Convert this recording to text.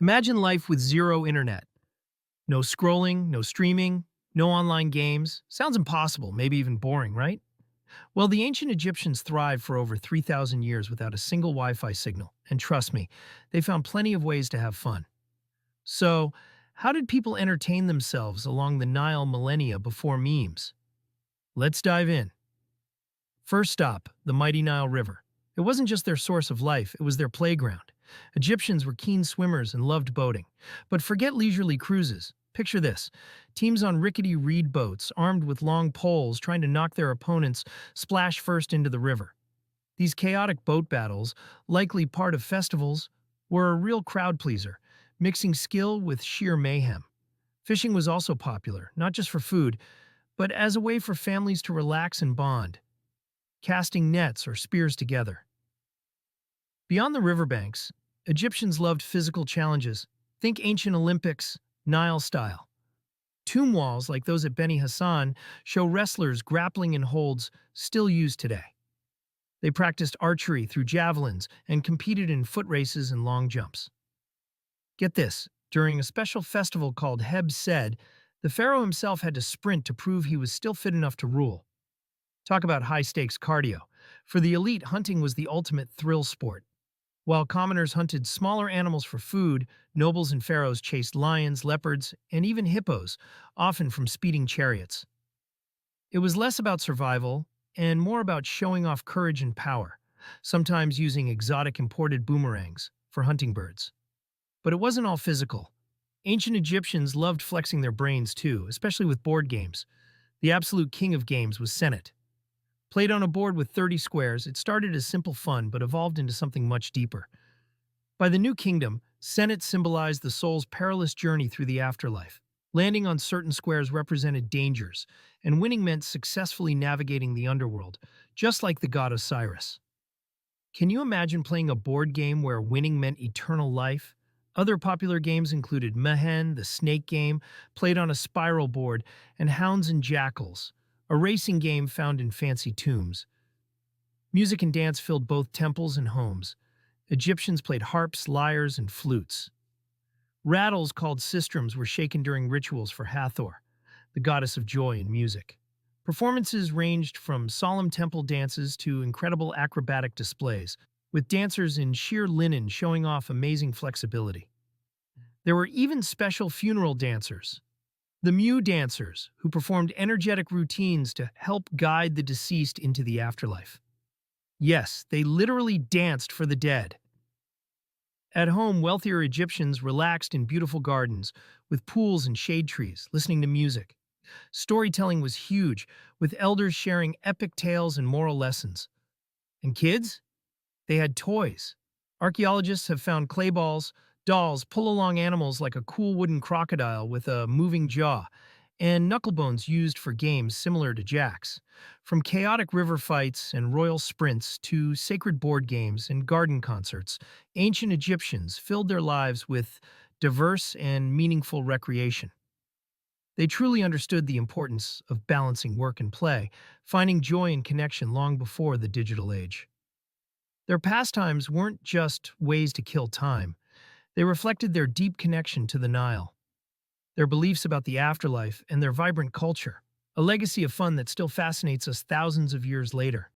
Imagine life with zero internet. No scrolling, no streaming, no online games. Sounds impossible, maybe even boring, right? Well, the ancient Egyptians thrived for over 3,000 years without a single Wi Fi signal. And trust me, they found plenty of ways to have fun. So, how did people entertain themselves along the Nile millennia before memes? Let's dive in. First stop, the mighty Nile River. It wasn't just their source of life, it was their playground. Egyptians were keen swimmers and loved boating. But forget leisurely cruises. Picture this: teams on rickety reed boats, armed with long poles, trying to knock their opponents splash first into the river. These chaotic boat battles, likely part of festivals, were a real crowd pleaser, mixing skill with sheer mayhem. Fishing was also popular, not just for food, but as a way for families to relax and bond, casting nets or spears together. Beyond the riverbanks, Egyptians loved physical challenges. Think ancient Olympics, Nile style. Tomb walls like those at Beni Hassan show wrestlers grappling in holds still used today. They practiced archery through javelins and competed in foot races and long jumps. Get this, during a special festival called Heb Sed, the pharaoh himself had to sprint to prove he was still fit enough to rule. Talk about high-stakes cardio. For the elite, hunting was the ultimate thrill sport. While commoners hunted smaller animals for food, nobles and pharaohs chased lions, leopards, and even hippos, often from speeding chariots. It was less about survival and more about showing off courage and power, sometimes using exotic imported boomerangs for hunting birds. But it wasn't all physical. Ancient Egyptians loved flexing their brains too, especially with board games. The absolute king of games was Senet. Played on a board with 30 squares, it started as simple fun but evolved into something much deeper. By the New Kingdom, Senet symbolized the soul's perilous journey through the afterlife. Landing on certain squares represented dangers, and winning meant successfully navigating the underworld, just like the god Osiris. Can you imagine playing a board game where winning meant eternal life? Other popular games included Mehen, the snake game, played on a spiral board, and Hounds and Jackals, a racing game found in fancy tombs. Music and dance filled both temples and homes. Egyptians played harps, lyres, and flutes. Rattles called sistrums were shaken during rituals for Hathor, the goddess of joy and music. Performances ranged from solemn temple dances to incredible acrobatic displays, with dancers in sheer linen showing off amazing flexibility. There were even special funeral dancers, the Mew dancers, who performed energetic routines to help guide the deceased into the afterlife. Yes, they literally danced for the dead. At home, wealthier Egyptians relaxed in beautiful gardens, with pools and shade trees, listening to music. Storytelling was huge, with elders sharing epic tales and moral lessons. And kids? They had toys. Archaeologists have found clay balls, dolls, pull-along animals like a cool wooden crocodile with a moving jaw, and knucklebones used for games similar to jacks. From chaotic river fights and royal sprints to sacred board games and garden concerts, ancient Egyptians filled their lives with diverse and meaningful recreation. They truly understood the importance of balancing work and play, finding joy and connection long before the digital age. Their pastimes weren't just ways to kill time. They reflected their deep connection to the Nile, their beliefs about the afterlife, and their vibrant culture, a legacy of fun that still fascinates us thousands of years later.